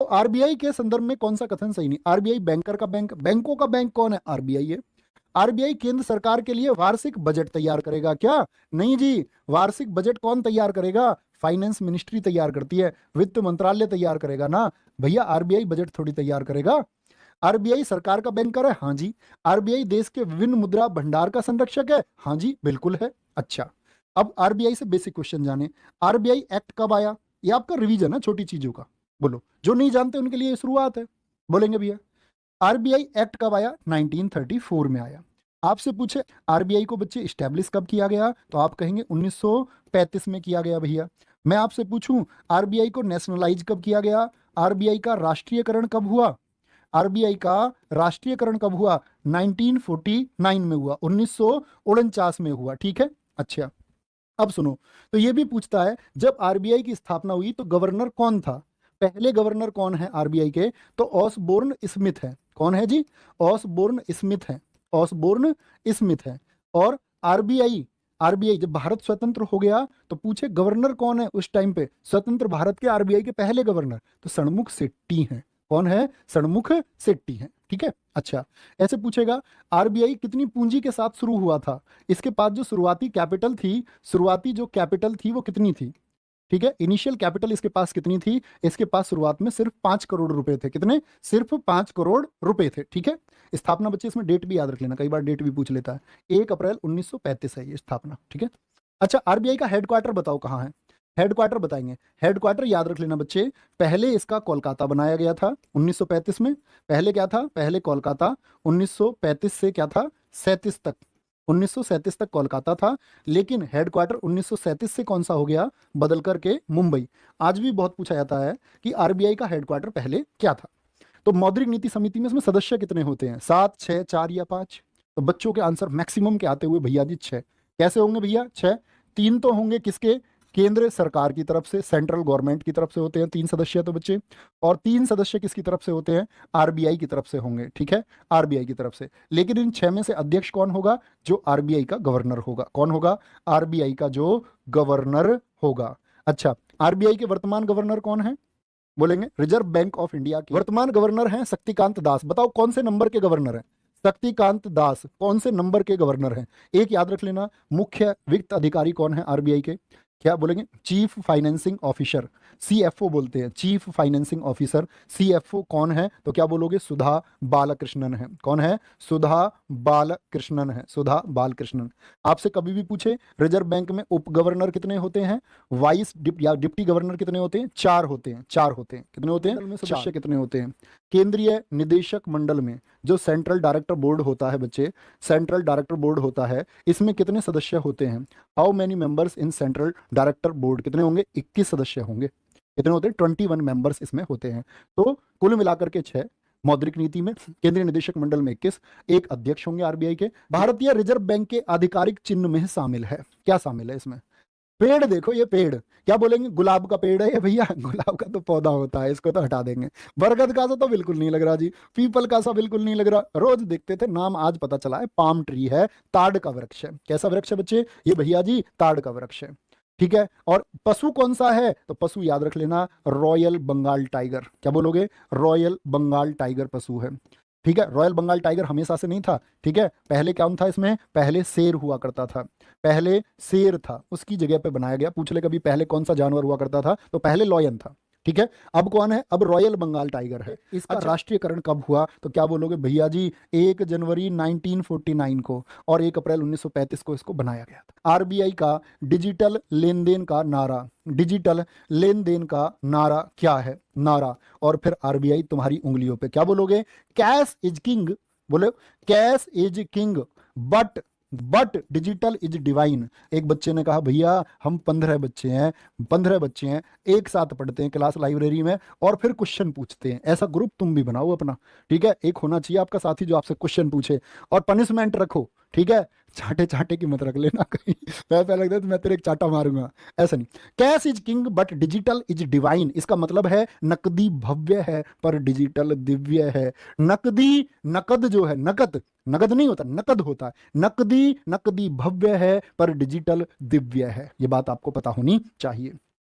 तो आरबीआई के संदर्भ में कौन सा कथन सही नहीं? आरबीआई बैंकर का बैंक, बैंकों का बैंक कौन है? आरबीआई है। आरबीआई केंद्र सरकार के लिए वार्षिक बजट तैयार करेगा क्या? नहीं जी, वार्षिक बजट कौन तैयार करेगा? फाइनेंस मिनिस्ट्री तैयार करती है, वित्त मंत्रालय तैयार करेगा ना भैया, आरबीआई बजट थोड़ी तैयार करेगा। आरबीआई सरकार का बैंकर है, हाँ जी। आरबीआई देश के विभिन्न मुद्रा भंडार का संरक्षक है, हाँ जी बिल्कुल है। अच्छा, अब आरबीआई से बेसिक क्वेश्चन जाने। आरबीआई एक्ट कब आया? ये आपका रिवीजन है छोटी चीजों का, बोलो। जो नहीं जानते उनके लिए शुरुआत है, बोलेंगे भैया। आरबीआई एक्ट कब आया? 1934 में आया। आपसे पूछे आरबीआई को बच्चे स्टैब्लिश कब किया गया, तो आप कहेंगे 1935 में किया गया भैया। मैं आपसे पूछूं आरबीआई को नेशनलाइज कब किया गया? आरबीआई का राष्ट्रीयकरण कब हुआ? आरबीआई का राष्ट्रीयकरण कब हुआ? 1949 में हुआ, 1949 में हुआ, ठीक है। अच्छा, अब सुनो, तो ये भी पूछता है जब आरबीआई की स्थापना हुई तो गवर्नर कौन था? पहले गवर्नर कौन है आरबीआई के? तो ऑसबोर्न स्मिथ है। कौन है जी? ऑसबोर्न स्मिथ है, ऑसबोर्न स्मिथ है। और आरबीआई, आरबीआई जब भारत स्वतंत्र हो गया तो पूछे गवर्नर कौन है उस टाइम पे स्वतंत्र भारत के आरबीआई के पहले गवर्नर? तो षणमुख सेट्टी हैं। कौन है? षणमुख सेट्टी हैं, ठीक है। अच्छा, ऐसे पूछेगा आरबीआई कितनी पूंजी के साथ शुरू हुआ था? इसके पास जो शुरुआती कैपिटल थी, शुरुआती जो कैपिटल थी वो कितनी थी? ठीक है, इनिशियल कैपिटल इसके पास कितनी थी? इसके पास शुरुआत में सिर्फ 5 करोड़ रुपए थे। कितने? सिर्फ 5 करोड़ रुपए थे, ठीक है। स्थापना बच्चे इसमें डेट भी याद रख लेना, कई बार डेट भी पूछ लेता है। 1 अप्रैल 1935 है ये स्थापना, ठीक है। अच्छा, आरबीआई का हेडक्वार्टर बताओ कहाँ है? हेडक्वार्टर बताएंगे, हेडक्वार्टर याद रख लेना बच्चे। पहले इसका कोलकाता बनाया गया था 1935 में। पहले क्या था? पहले कोलकाता। 1935 से क्या था? 37 तक, 1937 तक कोलकाता था। लेकिन हेडक्वार्टर 1937 से कौन सा हो गया? बदल करके मुंबई। आज भी बहुत पूछा जाता है कि आरबीआई का हेडक्वार्टर पहले क्या था। तो मौद्रिक नीति समिति में इसमें सदस्य कितने होते हैं? 7, 6, 4 या 5? तो बच्चों के आंसर मैक्सिमम के आते हुए भैया जी 6। कैसे होंगे भैया 6? 3 तो होंगे किसके? केंद्र सरकार की तरफ से, सेंट्रल गवर्नमेंट की तरफ से होते हैं 3 सदस्य तो बच्चे। और 3 सदस्य किसकी तरफ से होते हैं? आरबीआई की तरफ से होंगे, ठीक है, आरबीआई की तरफ से। लेकिन इन 6 में से अध्यक्ष कौन होगा? जो आरबीआई का गवर्नर होगा। कौन होगा? आरबीआई का जो गवर्नर होगा। अच्छा, आरबीआई के वर्तमान गवर्नर कौन है? बोलेंगे रिजर्व बैंक ऑफ इंडिया के वर्तमान गवर्नर हैं शक्तिकांत दास। बताओ कौन से नंबर के गवर्नर हैं? शक्तिकांत दास कौन से नंबर के गवर्नर हैं? एक याद रख लेना, मुख्य वित्त अधिकारी कौन है आरबीआई के? क्या बोलेंगे? चीफ फाइनेंसिंग ऑफिसर, सीएफओ बोलते हैं, चीफ फाइनेंसिंग ऑफिसर। सीएफओ कौन है? तो क्या बोलोगे? सुधा बालकृष्णन है। कौन है? सुधा बालकृष्णन है, सुधा बालकृष्णन। आपसे कभी भी पूछे रिजर्व बैंक में उप गवर्नर कितने होते हैं? वाइस या डिप्टी गवर्नर कितने होते हैं? 4 होते हैं, 4 होते हैं। कितने होते हैं? सदस्य कितने होते हैं? केंद्रीय निदेशक मंडल में जो सेंट्रल डायरेक्टर बोर्ड होता है बच्चे, सेंट्रल डायरेक्टर बोर्ड होता है, इसमें कितने सदस्य होते हैं? How many members in central director board? कितने होंगे? 21 सदस्य होंगे। कितने होते हैं? 21 मेंबर्स इसमें होते हैं। तो कुल मिलाकर के 6। मौद्रिक नीति में केंद्रीय निदेशक मंडल में 21, एक अध्यक्ष होंगे आरबीआई के। भारतीय रिजर्व बैंक के आधिकारिक चिन्ह में शामिल है, क्या शामिल है इसमें? पेड़ देखो, ये पेड़ क्या बोलेंगे? गुलाब का पेड़ है ये भैया, गुलाब का तो पौधा होता है, इसको तो हटा देंगे। बरगद का सा तो बिल्कुल नहीं लग रहा जी, पीपल का सा बिल्कुल नहीं लग रहा। रोज देखते थे, नाम आज पता चला है, पाम ट्री है, ताड़ का वृक्ष है। कैसा वृक्ष है बच्चे? ये भैया जी ताड़ का वृक्ष है, ठीक है। और पशु कौन सा है? तो पशु याद रख लेना, रॉयल बंगाल टाइगर। क्या बोलोगे? रॉयल बंगाल टाइगर पशु है, ठीक है। रॉयल बंगाल टाइगर हमेशा से नहीं था, ठीक है। पहले कौन था इसमें? पहले शेर हुआ करता था, पहले शेर था, उसकी जगह पे बनाया गया। पूछ ले कभी पहले कौन सा जानवर हुआ करता था? तो पहले लॉयन था, ठीक है। अब कौन है? अब रॉयल बंगाल टाइगर है। इसका राष्ट्रीयकरण कब हुआ? तो क्या बोलोगे भैया जी? 1 जनवरी 1949 को, और 1 अप्रैल 1935 को इसको बनाया गया था। आरबीआई का डिजिटल लेन देन का नारा, डिजिटल लेन देन का नारा क्या है? नारा, और फिर आरबीआई तुम्हारी उंगलियों पे, क्या बोलोगे? Cash is king. बोलो cash is king but digital is divine. एक बच्चे ने कहा भैया हम 15 बच्चे हैं, 15 बच्चे हैं, एक साथ पढ़ते हैं क्लास लाइब्रेरी में और फिर क्वेश्चन पूछते हैं। ऐसा ग्रुप तुम भी बनाओ अपना, ठीक है। एक होना चाहिए आपका साथी जो आपसे क्वेश्चन पूछे, और पनिशमेंट रखो, ठीक है। चाटे चाटे की मत रख लेना कहीं वैसा लगता है तो मैं तेरे एक चाटा मारूंगा, ऐसा नहीं। Cash is king but digital is divine, इसका मतलब है नकदी भव्य है पर डिजिटल दिव्य है। नकदी, नकद जो है, नकद, नगद नहीं होता, नकद होता है। नकदी, नकदी भव्य है पर डिजिटल दिव्य है। ये बात आपको पता होनी चाहिए।